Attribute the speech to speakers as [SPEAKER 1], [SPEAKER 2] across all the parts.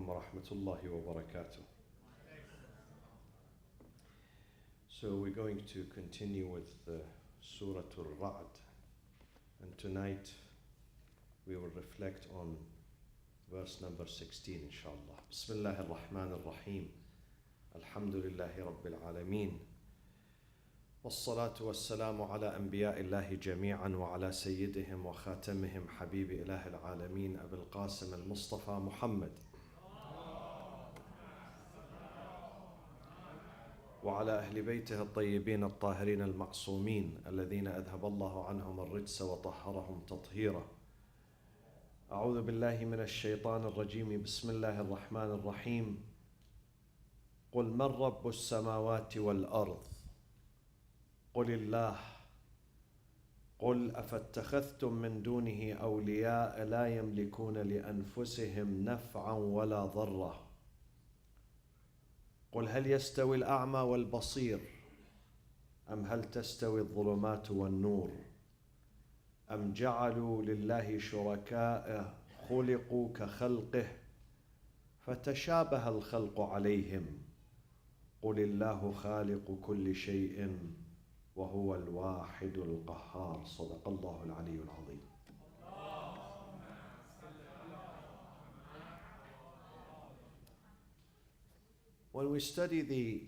[SPEAKER 1] alaikum wa rahmatullahi wa barakatuh. So we're going to continue with Surat Al-Raad, and tonight we will reflect on verse number 16 inshallah. Bismillah ar-Rahman ar-Rahim. Alhamdulillahi Rabbil Alameen. والصلاة والسلام على أنبياء الله جميعا وعلى سيدهم وخاتمهم حبيب إله العالمين أبي القاسم المصطفى محمد وعلى أهل بيته الطيبين الطاهرين المعصومين الذين أذهب الله عنهم الرجس وطهرهم تطهيرا. أعوذ بالله من الشيطان الرجيم. بسم الله الرحمن الرحيم. قل من رب السماوات والأرض قل الله قل أفاتخذتم من دونه أولياء لا يملكون لأنفسهم نفعا ولا ضرا قل هل يستوي الأعمى والبصير أم هل تستوي الظلمات والنور أم جعلوا لله شركاء خلقوا كخلقه فتشابه الخلق عليهم قل الله خالق كل شيء وهو الواحد القهار. صدق الله العلي العظيم. When we study the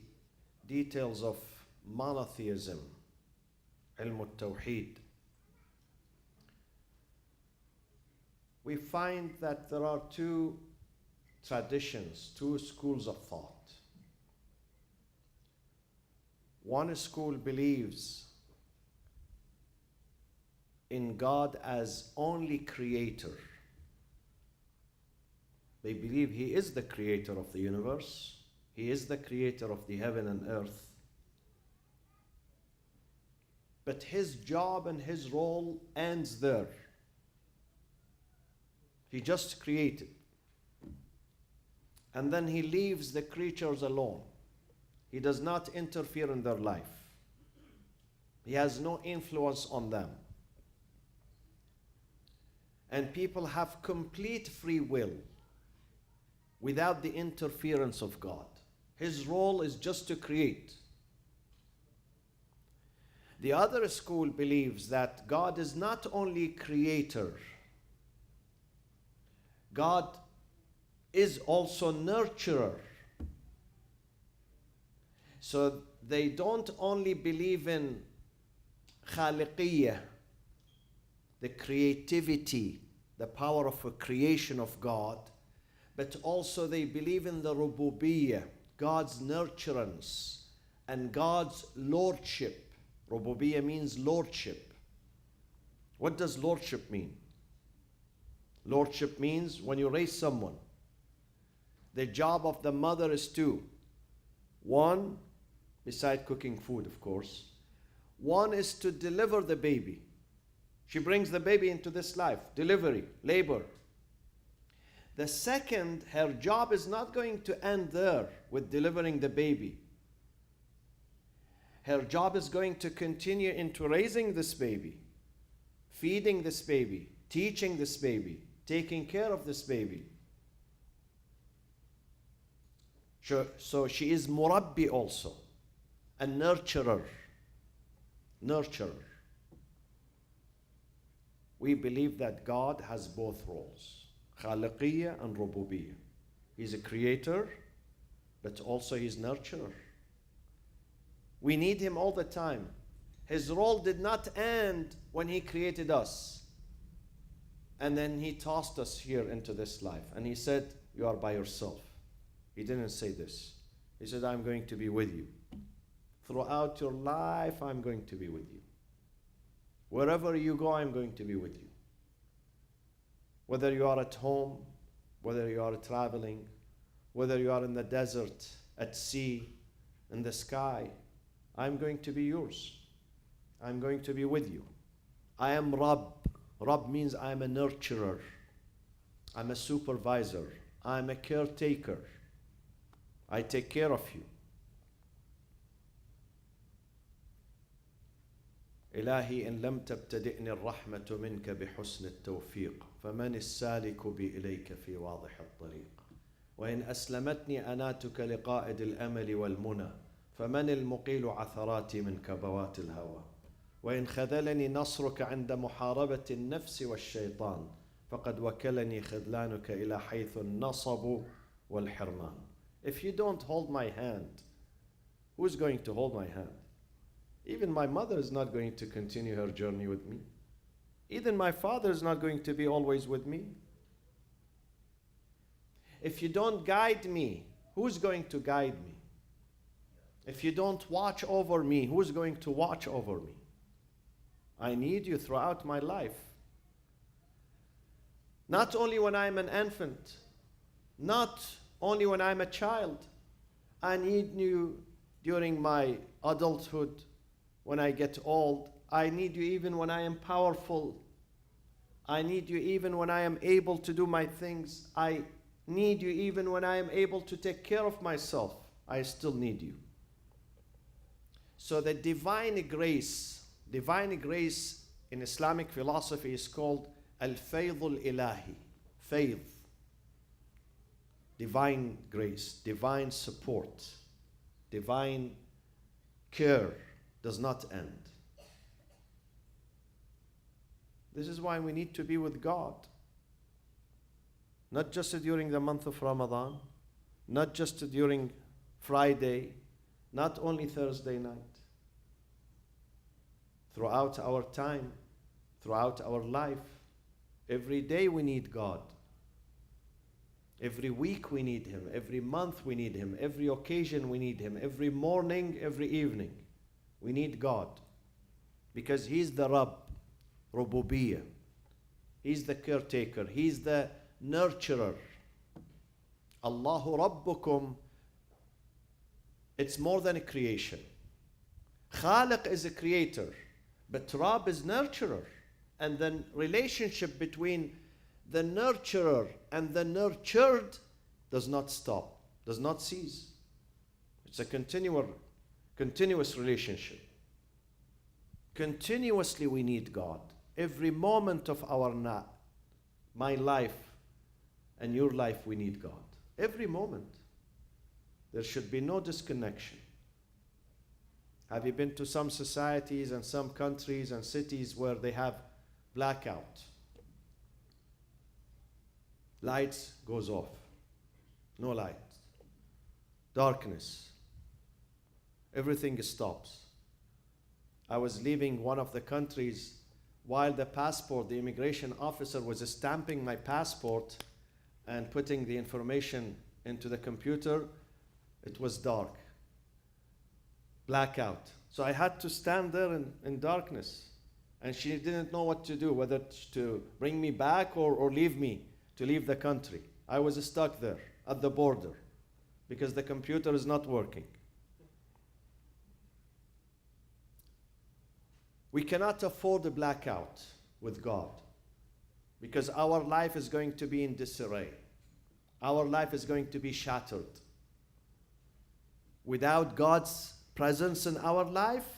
[SPEAKER 1] details of monotheism, ilm al-tawheed, we find that there are two traditions, two schools of thought. One school believes in God as only creator. They believe He is the creator of the universe. He is the creator of the heaven and earth. But His job and His role ends there. He just created. And then He leaves the creatures alone. He does not interfere in their life. He has no influence on them. And people have complete free will without the interference of God. His role is just to create. The other school believes that God is not only creator, God is also nurturer. So they don't only believe in khaliqiyya, the creativity, the power of a creation of God, but also they believe in the rububiyyah, God's nurturance and God's lordship. Rububiyyah means lordship. What does lordship mean? Lordship means when you raise someone, the job of the mother is two. One, beside cooking food, of course, one is to deliver the baby. She brings the baby into this life, delivery, labor. The second, her job is not going to end there with delivering the baby. Her job is going to continue into raising this baby, feeding this baby, teaching this baby, taking care of this baby. So she is murabbi also, a nurturer. Nurturer. We believe that God has both roles, khaliqiyya and rububiyyah. He's a creator, but also He's nurturer. We need Him all the time. His role did not end when He created us and then He tossed us here into this life and He said, you are by yourself. He didn't say this. He said, I'm going to be with you. Throughout your life, I'm going to be with you. Wherever you go, I'm going to be with you. Whether you are at home, whether you are traveling, whether you are in the desert, at sea, in the sky, I'm going to be yours. I'm going to be with you. I am Rabb. Rabb means I am a nurturer. I'm a supervisor. I'm a caretaker. I take care of you. إلهي إن لم تبتدئني الرحمة منك بحسن التوفيق فمن السالك بي إليك في واضح الطريق وإن أسلمتني أناتك لقائد الأمل والمنى فمن المقيل عثراتي من كبوات الهوى وإن خذلني نصرك عند محاربة النفس والشيطان فقد وكلني خذلانك إلى حيث النصب والحرمان. If you don't hold my hand, who's going to hold my hand? Even my mother is not going to continue her journey with me. Even my father is not going to be always with me. If you don't guide me, who's going to guide me? If you don't watch over me, who's going to watch over me? I need you throughout my life. Not only when I'm an infant, not only when I'm a child. I need you during my adulthood, when I get old. I need you even when I am powerful. I need you even when I am able to do my things. I need you even when I am able to take care of myself. I still need you. So the divine grace in Islamic philosophy is called Al-Fayd al-Ilahi. Fayd. Divine grace, divine support, divine care does not end. This is why we need to be with God. Not just during the month of Ramadan, not just during Friday, not only Thursday night. Throughout our time, throughout our life, every day we need God. Every week we need Him. Every month we need Him. Every occasion we need Him. Every morning, every evening, we need God. Because He's the Rabb, Rububiyyah. He's the caretaker. He's the nurturer. Allahu Rabbukum. It's more than a creation. Khaliq is a creator, but Rabb is nurturer. And the relationship between the nurturer and the nurtured does not stop, does not cease. It's a continuous relationship. Continuously we need God. Every moment of my life and your life, we need God. Every moment. There should be no disconnection. Have you been to some societies and some countries and cities where they have blackout? Lights goes off. No light. Darkness. Everything stops. I was leaving one of the countries while the immigration officer was stamping my passport and putting the information into the computer. It was dark. Blackout. So I had to stand there in darkness. And she didn't know what to do, whether to bring me back or leave me to leave the country. I was stuck there at the border because the computer is not working. We cannot afford a blackout with God because our life is going to be in disarray. Our life is going to be shattered. Without God's presence in our life,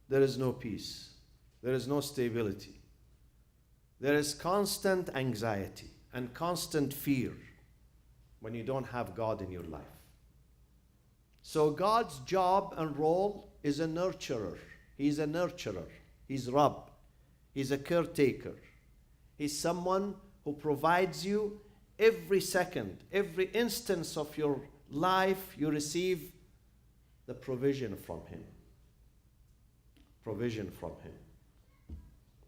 [SPEAKER 1] there is no peace. There is no stability. There is constant anxiety and constant fear when you don't have God in your life. So God's job and role is a nurturer. He's a nurturer. He's Rabb. He's a caretaker. He's someone who provides you every second, every instance of your life, you receive the provision from Him. Provision from Him.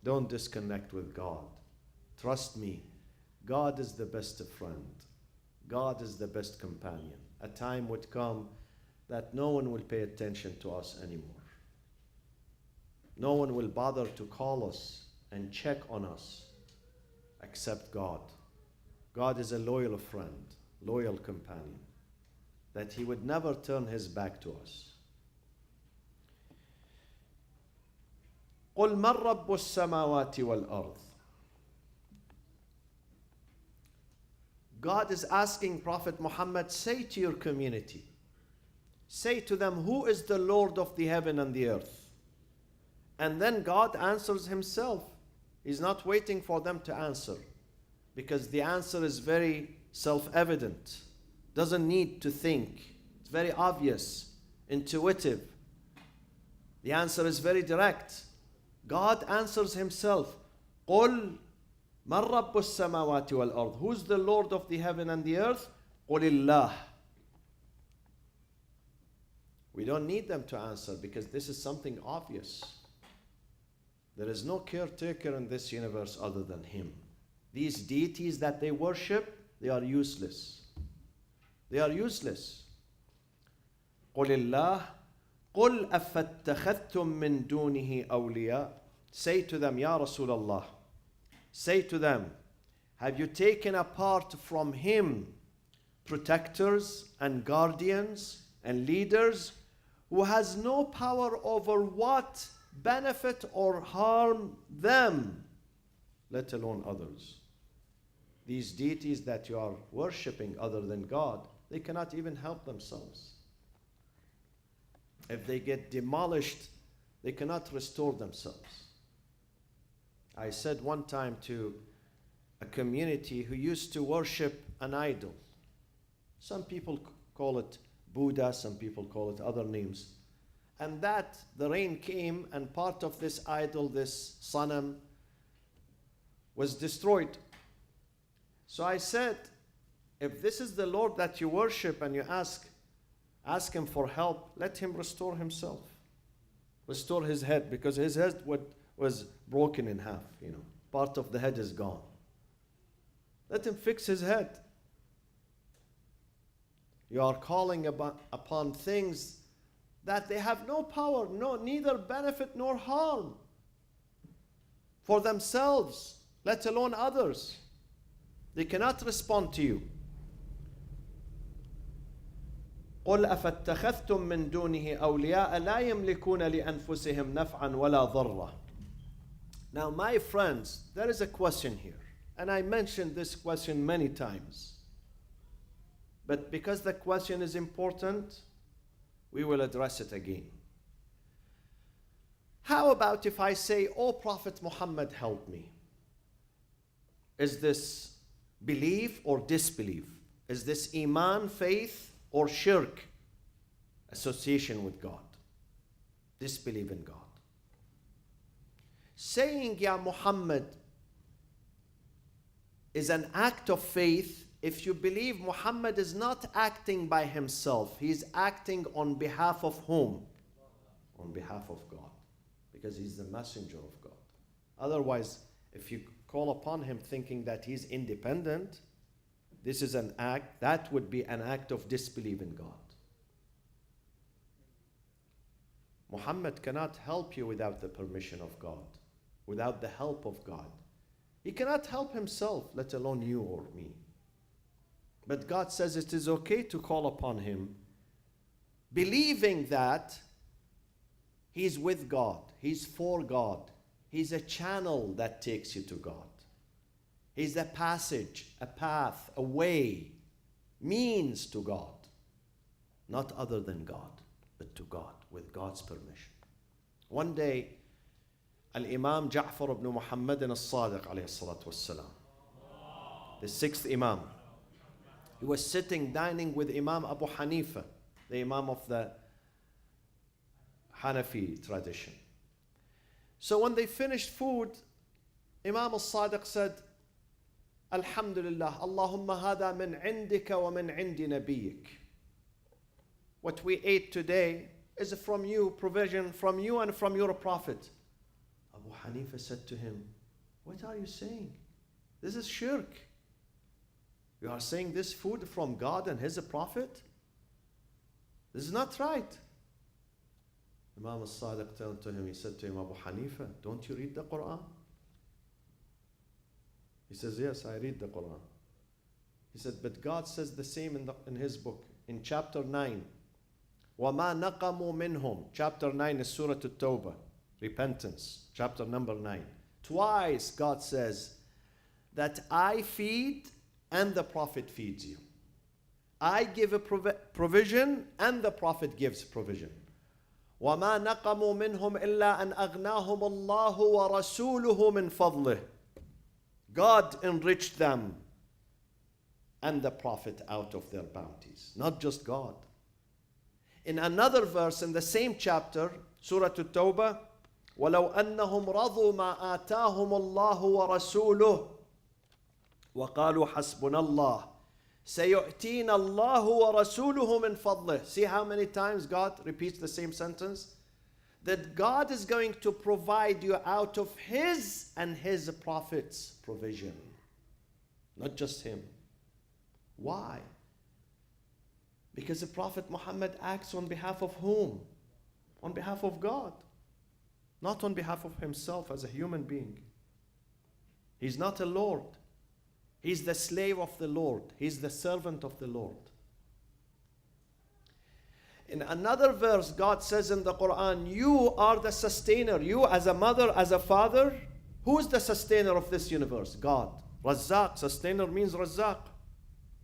[SPEAKER 1] Don't disconnect with God. Trust me, God is the best friend. God is the best companion. A time would come that no one will pay attention to us anymore. No one will bother to call us and check on us except God. God is a loyal friend, loyal companion, that He would never turn His back to us. قُلْ مَنْ رَبُّ السَّمَاوَاتِ وَالْأَرْضِ. God is asking Prophet Muhammad, say to your community, say to them, who is the Lord of the heaven and the earth? And then God answers Himself. He's not waiting for them to answer, because the answer is very self-evident. Doesn't need to think. It's very obvious, intuitive. The answer is very direct. God answers himself. قُلْ مَنْ رَبُّ السَّمَاوَاتِ وَالْأَرْضِ. Who's the Lord of the heaven and the earth? قُلِ اللَّهِ. We don't need them to answer because this is something obvious. There is no caretaker in this universe other than him. These deities that they worship, they are useless. They are useless. قُلِ اللَّهِ قُلْ أَفَاتَّخَذْتُم مِّن دُونِهِ أَوْلِيَاءَ. Say to them, Ya Rasulullah, say to them, have you taken apart from him protectors and guardians and leaders who has no power over what benefit or harm them, let alone others? These deities that you are worshipping other than God, they cannot even help themselves. If they get demolished, they cannot restore themselves. I said one time to a community who used to worship an idol. Some people call it Buddha, some people call it other names. And that the rain came and part of this idol, this sanam, was destroyed. So I said, if this is the Lord that you worship and you ask him for help, let him restore himself. Restore his head, because his head was broken in half, Part of the head is gone. Let him fix his head. You are calling upon things that they have no power, neither benefit nor harm for themselves, let alone others. They cannot respond to you. قُلْ أَفَاتَّخَذْتُم مِّن دُونِهِ أَوْلِيَاءَ لَا يَمْلِكُونَ لِأَنفُسِهِمْ نَفْعًا وَلَا ضَرًّا. Now, my friends, there is a question here, and I mentioned this question many times. But because the question is important, we will address it again. How about if I say, "O Prophet Muhammad, help me"? Is this belief or disbelief? Is this iman, faith, or shirk, association with God? Disbelief in God. Saying, "Ya Muhammad," is an act of faith if you believe Muhammad is not acting by himself. He's acting on behalf of whom? On behalf of God. Because he's the messenger of God. Otherwise, if you call upon him thinking that he's independent, this is an act, that would be an act of disbelief in God. Muhammad cannot help you without the permission of God, without the help of God. He cannot help himself, let alone you or me. But God says it is okay to call upon him, believing that he's with God, he's for God, he's a channel that takes you to God. He's a passage, a path, a way, means to God. Not other than God, but to God, with God's permission. One day, Al-Imam Ja'far ibn Muhammad al-Sadiq alayhi salatu wassalam, the sixth Imam, he was sitting, dining with Imam Abu Hanifa, the Imam of the Hanafi tradition. So when they finished food, Imam al-Sadiq said, "Alhamdulillah, Allahumma hada min indika wa min indi nabiyyik." What we ate today is from you, provision from you and from your prophet. Abu Hanifa said to him, "What are you saying? This is shirk. You are saying this food from God and his prophet? This is not right." Imam al-Sadiq turned to him, he said to him, "Abu Hanifa, don't you read the Quran?" He says, "Yes, I read the Quran." He said, "But God says the same in his book, in chapter 9. وَمَا نَقَمُوا مِنْهُمْ." Chapter 9 is Surat At-Tawbah, repentance, chapter number 9. Twice God says that I feed and the Prophet feeds you. I give a provision and the Prophet gives provision. وَمَا نَقَمُوا مِنْهُمْ إِلَّا أَنْ أَغْنَاهُمُ اللَّهُ وَرَسُولُهُ مِنْ فَضْلِهِ. God enriched them and the Prophet out of their bounties, not just God. In another verse in the same chapter, Surah At-Tawbah, وَلَوْ أَنَّهُمْ رَضُوا مَا آتَاهُمُ اللَّهُ وَرَسُولُهُ وَقَالُوا حَسْبُنَا اللَّهُ سَيُؤْتِينَ اللَّهُ وَرَسُولُهُ مِنْ فَضْلِهِ. See how many times God repeats the same sentence? That God is going to provide you out of His and His Prophet's provision. Not just Him. Why? Because the Prophet Muhammad acts on behalf of whom? On behalf of God. Not on behalf of himself as a human being. He's not a Lord. He's the slave of the Lord. He's the servant of the Lord. In another verse, God says in the Quran, you are the sustainer. You as a mother, as a father, who's the sustainer of this universe? God. Razzaq, sustainer means Razzaq.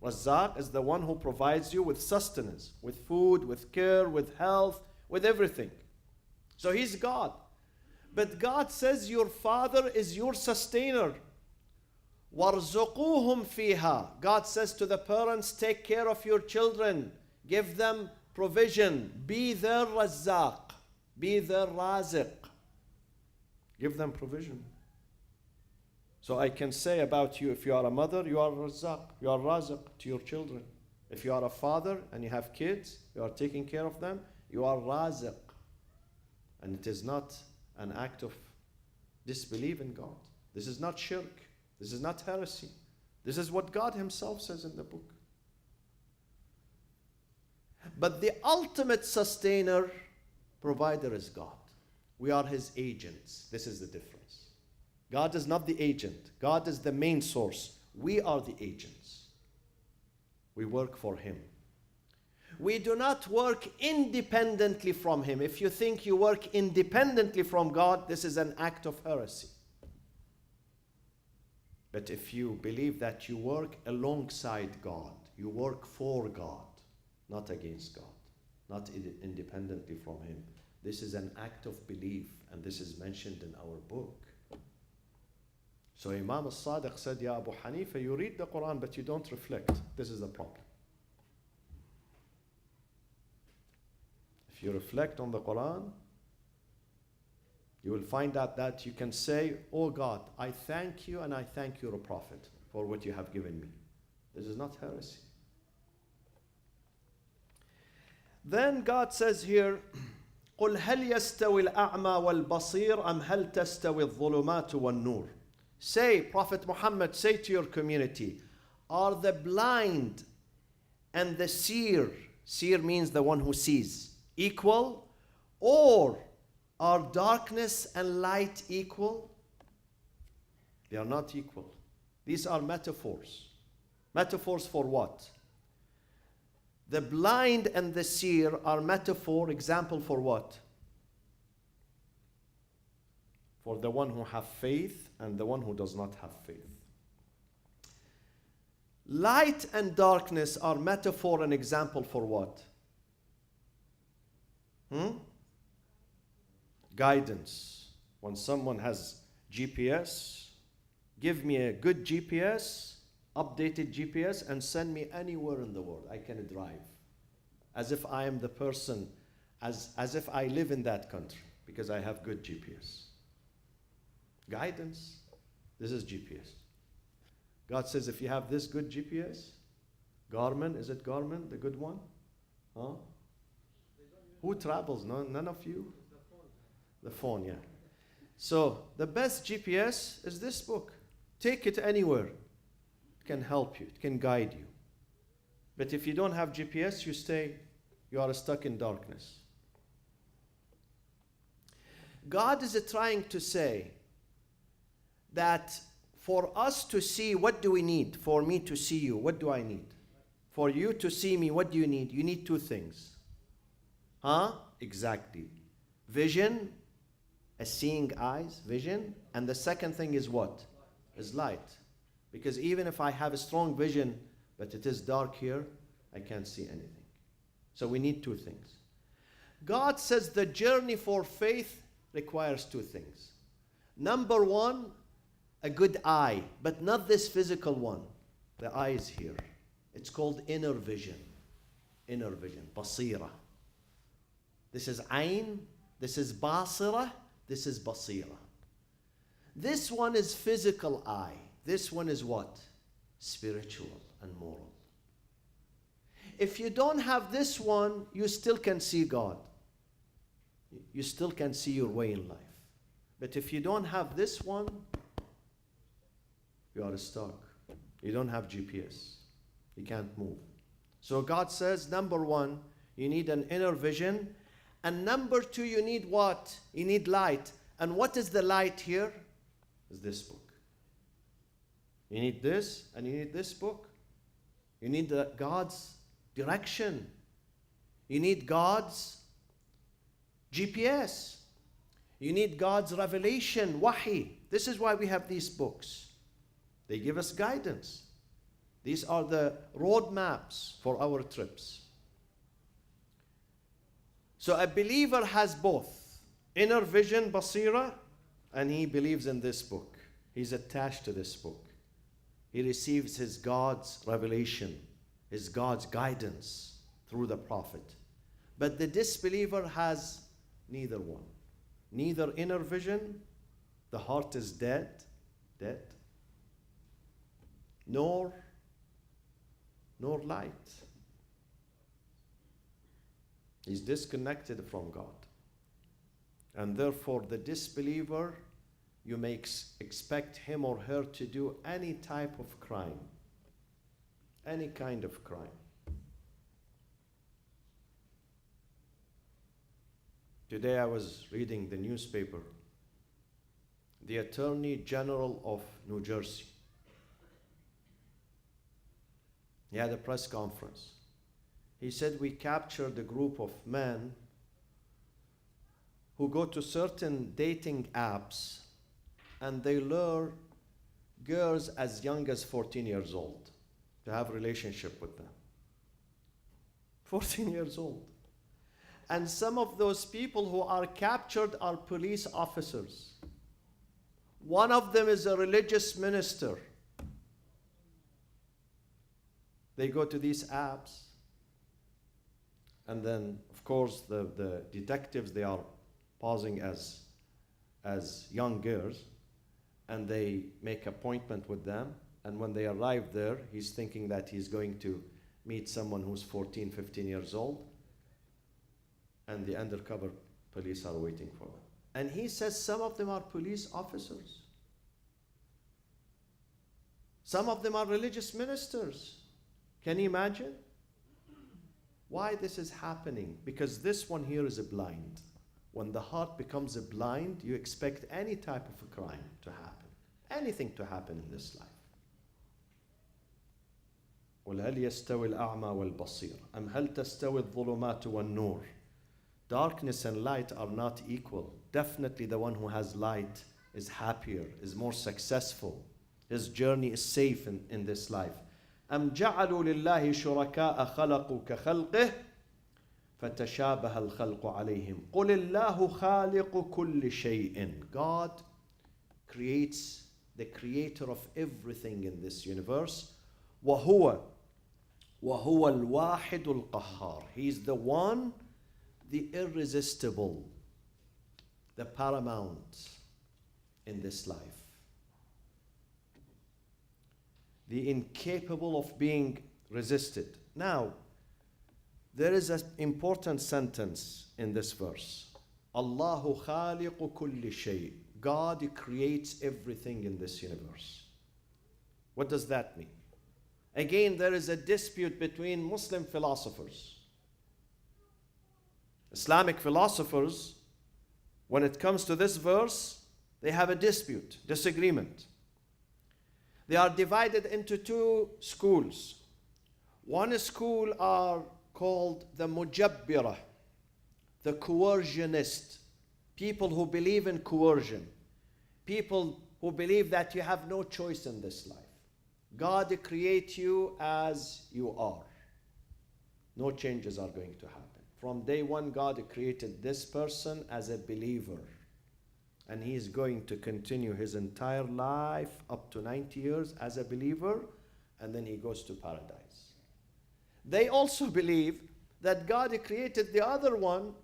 [SPEAKER 1] Razzaq is the one who provides you with sustenance, with food, with care, with health, with everything. So He's God. But God says your father is your sustainer. وَارْزُقُوهُمْ فِيهَا. God says to the parents, take care of your children. Give them provision. Be their Razzaq. Be their Raziq. Give them provision. So I can say about you, if you are a mother, you are Razzaq. You are Raziq to your children. If you are a father and you have kids, you are taking care of them, you are Raziq. And it is not an act of disbelief in God. This is not shirk. This is not heresy. This is what God Himself says in the book. But the ultimate sustainer, provider is God. We are His agents. This is the difference. God is not the agent. God is the main source. We are the agents. We work for Him. We do not work independently from Him. If you think you work independently from God, this is an act of heresy. But if you believe that you work alongside God, you work for God, not against God, not independently from Him, this is an act of belief, and this is mentioned in our book. So Imam al-Sadiq said, Ya Abu Hanifa, you read the Quran, but you don't reflect. This is the problem. If you reflect on the Quran, you will find out that you can say, oh God, I thank you and I thank your Prophet for what you have given me. This is not heresy. Then God says here, قُلْ هَلْ يَسْتَوِي الْأَعْمَى وَالْبَصِيرُ أَمْ هَلْ تَسْتَوِي الظُّلُمَاتُ وَالنُّورُ. Say, Prophet Muhammad, say to your community, are the blind and the seer means the one who sees, equal? Or are darkness and light equal? They are not equal. These are metaphors. Metaphors for what? The blind and the seer are metaphor, example for what? For the one who have faith and the one who does not have faith. Light and darkness are metaphor and example for what? Guidance. When someone has GPS, give me a good GPS, updated GPS, and send me anywhere in the world. I can drive. As if I am the person, as if I live in that country, because I have good GPS. Guidance. This is GPS. God says, if you have this good GPS, Garmin, is it Garmin, the good one? Huh? Who travels? No, none of you? The phone, yeah. So the best GPS is this book. Take it anywhere. It can help you. It can guide you. But if you don't have GPS, you are stuck in darkness. God is trying to say that for us to see, what do we need? For me to see you, what do I need? For you to see me, what do you need? You need two things. Huh? Exactly. Vision, a seeing eyes, vision. And the second thing is what? Is light. Because even if I have a strong vision, but it is dark here, I can't see anything. So we need two things. God says the journey for faith requires two things. Number one, a good eye, but not this physical one. The eye is here. It's called inner vision. Inner vision, basira. This is ayn, this is basira, this is basira. This one is physical eye. This one is what? Spiritual and moral. If you don't have this one, you still can see God. You still can see your way in life. But if you don't have this one, you are stuck. You don't have GPS. You can't move. So God says, number one, you need an inner vision. And number two, you need what? You need light. And what is the light here? Is this book. You need this, and you need this book. You need God's direction. You need God's GPS. You need God's revelation, wahi. This is why we have these books. They give us guidance. These are the roadmaps for our trips. So a believer has both inner vision, basira, and he believes in this book. He's attached to this book. He receives his God's revelation, his God's guidance through the prophet. But the disbeliever has neither one. Neither inner vision, the heart is dead, nor light. He's disconnected from God. And therefore, the disbeliever, you may expect him or her to do any type of crime, any kind of crime. Today I was reading the newspaper. The Attorney General of New Jersey, he had a press conference. He said, we captured a group of men who go to certain dating apps and they lure girls as young as 14 years old to have a relationship with them. 14 years old. And some of those people who are captured are police officers. One of them is a religious minister. They go to these apps, and then, of course, the detectives, they are posing as young girls, and they make appointment with them. And when they arrive there, he's thinking that he's going to meet someone who's 14, 15 years old, and the undercover police are waiting for them. And he says some of them are police officers. Some of them are religious ministers. Can you imagine? Why this is happening? Because this one here is a blind. When the heart becomes a blind, you expect any type of a crime to happen. Anything to happen in this life. قل هل يستوي الأعمى والبصير أم هل تستوي الظلمات والنور? Darkness and light are not equal. Definitely the one who has light is happier, is more successful. His journey is safe in this life. أم جعلوا لله شركاء خلقوا كخلقه فتشابه الخلق عليهم قل الله خالق كل شيء. God creates, the creator of everything in this universe. وهو الواحد القهار. He is the one, the irresistible, the paramount in this life. The incapable of being resisted. Now, there is an important sentence in this verse. Allahu khaliqu kulli shay. God creates everything in this universe. What does that mean? Again, there is a dispute between Muslim philosophers. Islamic philosophers, when it comes to this verse, they have a dispute, disagreement. They are divided into two schools. One school are called the Mujabbirah, the coercionist, people who believe in coercion, people who believe that you have no choice in this life. God creates you as you are. No changes are going to happen. From day one, God created this person as a believer. And he is going to continue his entire life up to 90 years as a believer, and then he goes to paradise. They also believe that God created the other one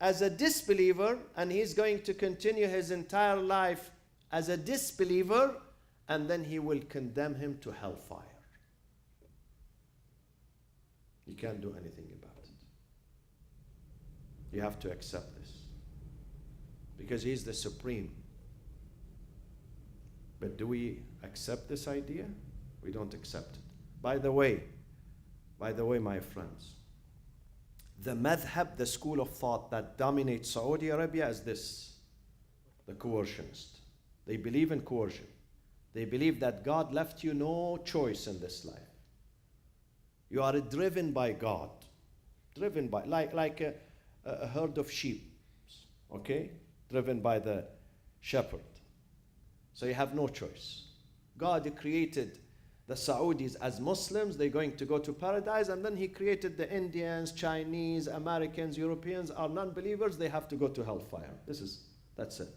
[SPEAKER 1] as a disbeliever, and he's going to continue his entire life as a disbeliever, and then he will condemn him to hellfire. You can't do anything about it. You have to accept this, because he's the supreme. But do we accept this idea? We don't accept it. By the way, my friends, the madhab, the school of thought that dominates Saudi Arabia is this, the coercionist. They believe in coercion. They believe that God left you no choice in this life. You are driven by God, driven by, like a herd of sheep, okay? Driven by the shepherd. So you have no choice. God created the Saudis as Muslims, they're going to go to paradise, and then he created the Indians, Chinese, Americans, Europeans are non-believers, they have to go to hellfire. That's it.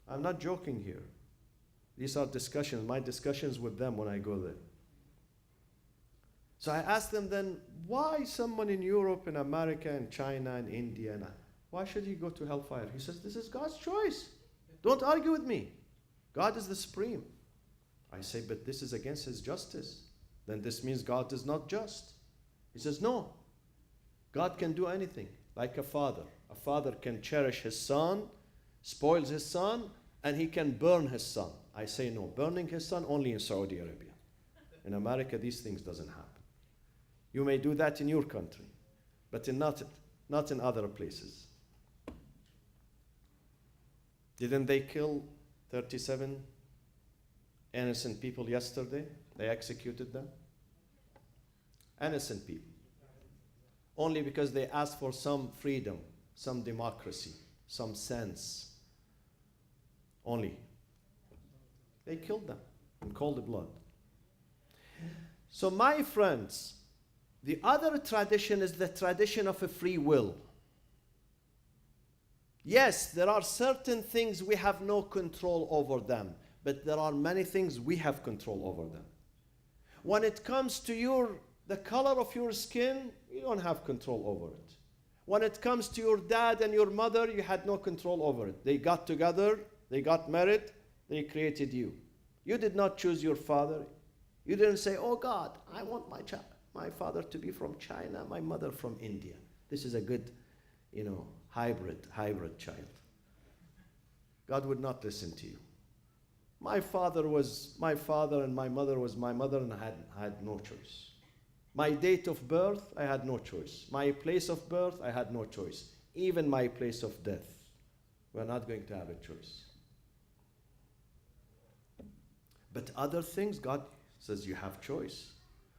[SPEAKER 1] I'm not joking here. These are discussions, my discussions with them when I go there. So I asked them then, why someone in Europe, in America, in China, in India, why should he go to hellfire? He says, this is God's choice. Don't argue with me. God is the supreme. I say, but this is against his justice. Then this means God is not just. He says, no. God can do anything, like a father. A father can cherish his son, spoils his son, and he can burn his son. I say, no, burning his son only in Saudi Arabia. In America, these things doesn't happen. You may do that in your country, but not in other places. Didn't they kill 37 innocent people yesterday? They executed them. Innocent people. Only because they asked for some freedom, some democracy, some sense. Only. They killed them in cold blood. So my friends, the other tradition is the tradition of a free will. Yes, there are certain things we have no control over them, but there are many things we have control over them. When it comes to the color of your skin, you don't have control over it. When it comes to your dad and your mother, you had no control over it. They got together, they got married, they created you. You did not choose your father. You didn't say, oh God, I want my father to be from China, my mother from India. This is a good, hybrid child. God would not listen to you. My father was my father and my mother was my mother, and I had no choice. My date of birth, I had no choice. My place of birth, I had no choice. Even my place of death, we're not going to have a choice. But other things, God says you have choice.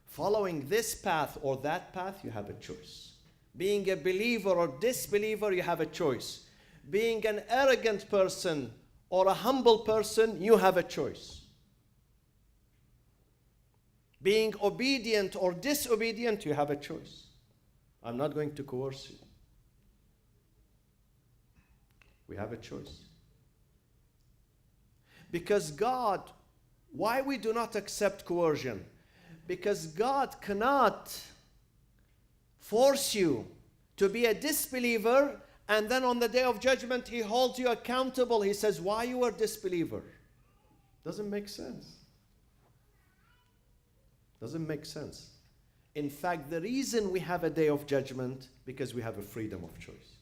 [SPEAKER 1] Following this path or that path, you have a choice. Being a believer or disbeliever, you have a choice. Being an arrogant person or a humble person, you have a choice. Being obedient or disobedient, you have a choice. I'm not going to coerce you. We have a choice. Because God, why we do not accept coercion? Because God cannot force you to be a disbeliever, and then on the day of judgment, he holds you accountable. He says, why you are a disbeliever? Doesn't make sense. Doesn't make sense. In fact, the reason we have a day of judgment, because we have a freedom of choice.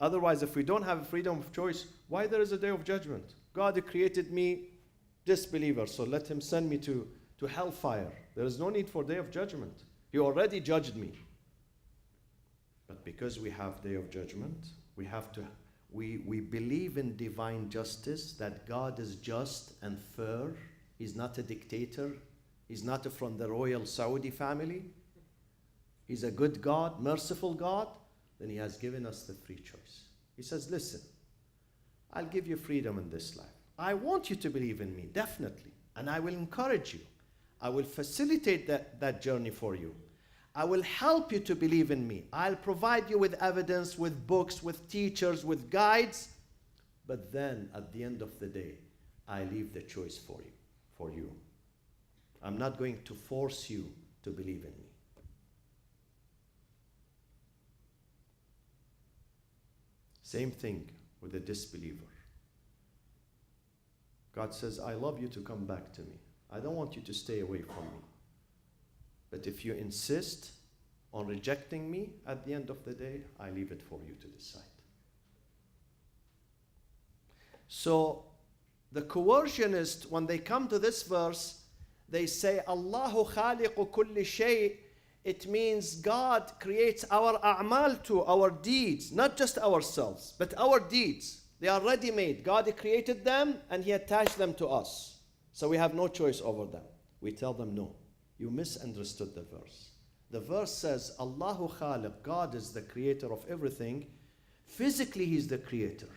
[SPEAKER 1] Otherwise, if we don't have a freedom of choice, why there is a day of judgment? God created me disbeliever, so let him send me to hellfire. There is no need for day of judgment. He already judged me. But because we have day of judgment, we believe in divine justice, that God is just and fair. He's not a dictator. He's not from the royal Saudi family. He's a good God, merciful God. Then he has given us the free choice. He says, listen, I'll give you freedom in this life. I want you to believe in me, definitely. And I will encourage you. I will facilitate that journey for you. I will help you to believe in me. I'll provide you with evidence, with books, with teachers, with guides. But then, at the end of the day, I leave the choice for you. I'm not going to force you to believe in me. Same thing with the disbeliever. God says, I love you to come back to me. I don't want you to stay away from me. But if you insist on rejecting me at the end of the day, I leave it for you to decide. So the coercionists, when they come to this verse, they say, Allahu khaliqu kulli shay. It means God creates our a'mal too, our deeds, not just ourselves, but our deeds. They are ready-made. God created them and He attached them to us. So we have no choice over them. We tell them, no, you misunderstood the verse. The verse says, Allahu khaliq, God is the creator of everything. Physically, He's the creator.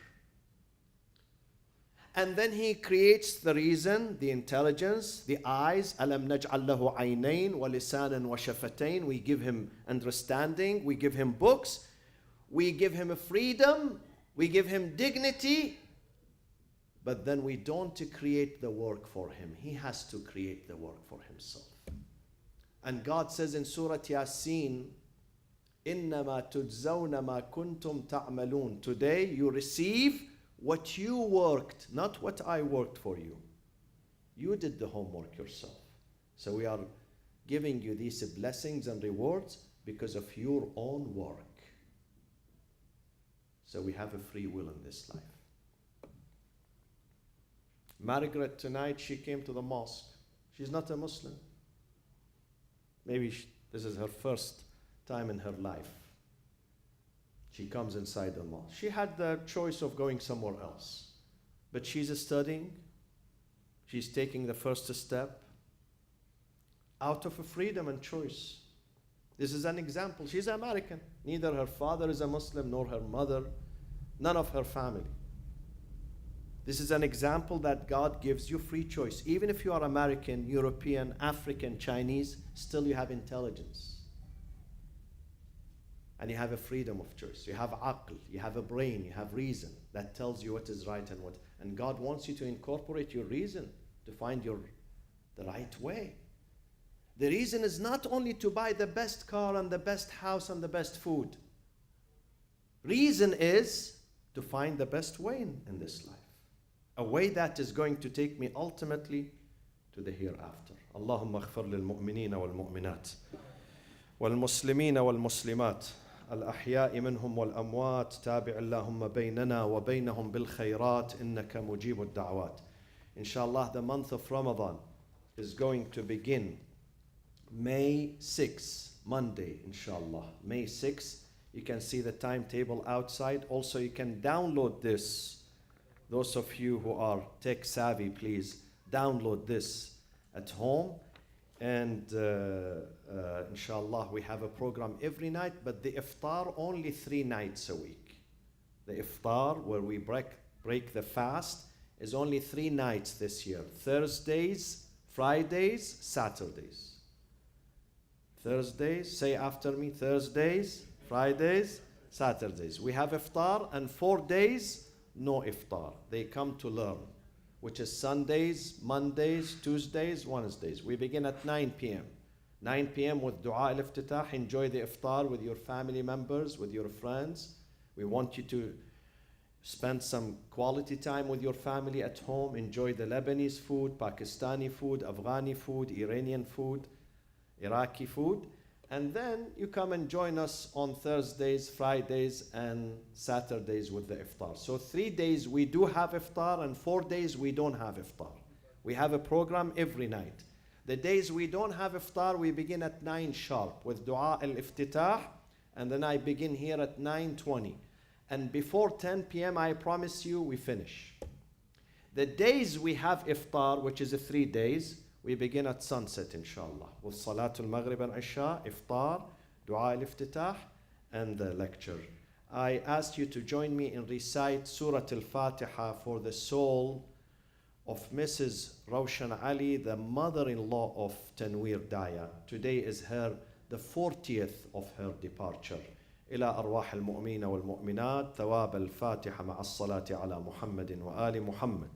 [SPEAKER 1] And then He creates the reason, the intelligence, the eyes. أَلَمْ نَجْعَلْ لَهُ عَيْنَيْن وَلِسَانًا وَشَفَتَيْن. We give Him understanding. We give Him books. We give Him a freedom. We give Him dignity. But then we don't create the work for Him. He has to create the work for Himself. And God says in Surat Yasin, إِنَّمَا تُجْزَوْنَ مَا كُنْتُمْ تَعْمَلُونَ. Today you receive what you worked, not what I worked for you. You did the homework yourself. So we are giving you these blessings and rewards because of your own work. So we have a free will in this life. Margaret tonight, she came to the mosque. She's not a Muslim. Maybe this is her first time in her life. She comes inside the mosque. She had the choice of going somewhere else. But she's studying. She's taking the first step out of a freedom and choice. This is an example. She's American. Neither her father is a Muslim nor her mother. None of her family. This is an example that God gives you free choice. Even if you are American, European, African, Chinese, still you have intelligence. And you have a freedom of choice. You have aql, you have a brain, you have reason that tells you what is right and what. And God wants you to incorporate your reason to find the right way. The reason is not only to buy the best car and the best house and the best food. Reason is to find the best way in this life. A way that is going to take me ultimately to the hereafter. Allahumma aghfir lil mu'minina wal mu'minat wal muslimina wal muslimat. الأحياء منهم والأموات تابع اللهم بيننا وبينهم بالخيرات إنك مجيب الدعوات. Inshallah, the month of Ramadan is going to begin May 6, Monday, inshallah. May 6. You can see the timetable outside. Also, you can download this. Those of you who are tech savvy, please download this at home. And inshallah, we have a program every night, but the iftar only 3 nights a week. The iftar, where we break the fast, is only 3 nights this year. Thursdays, Fridays, Saturdays. Thursdays, say after me, Thursdays, Fridays, Saturdays. We have iftar, and 4 days, no iftar. They come to learn, which is Sundays, Mondays, Tuesdays, Wednesdays. We begin at 9 p.m. 9 p.m. with dua al-iftitah. Enjoy the iftar with your family members, with your friends. We want you to spend some quality time with your family at home. Enjoy the Lebanese food, Pakistani food, Afghani food, Iranian food, Iraqi food. And then you come and join us on Thursdays, Fridays, and Saturdays with the iftar. So 3 days we do have iftar, and 4 days we don't have iftar. We have a program every night. The days we don't have iftar, we begin at 9 sharp with dua al-iftitah, and then I begin here at 9:20. And before 10 p.m., I promise you, we finish. The days we have iftar, which is 3 days, we begin at sunset, inshallah, with Salatul Maghrib and Isha, iftar, dua al-iftitah, and the lecture. I ask you to join me in recite Surat al-Fatiha for the soul of Mrs. Roshan Ali, the mother-in-law of Tanweer Daya. Today is the 40th of her departure. إلى أرواح المؤمنين والمؤمنات ثواب الفاتحة مع الصلاة على محمد وآل محمد.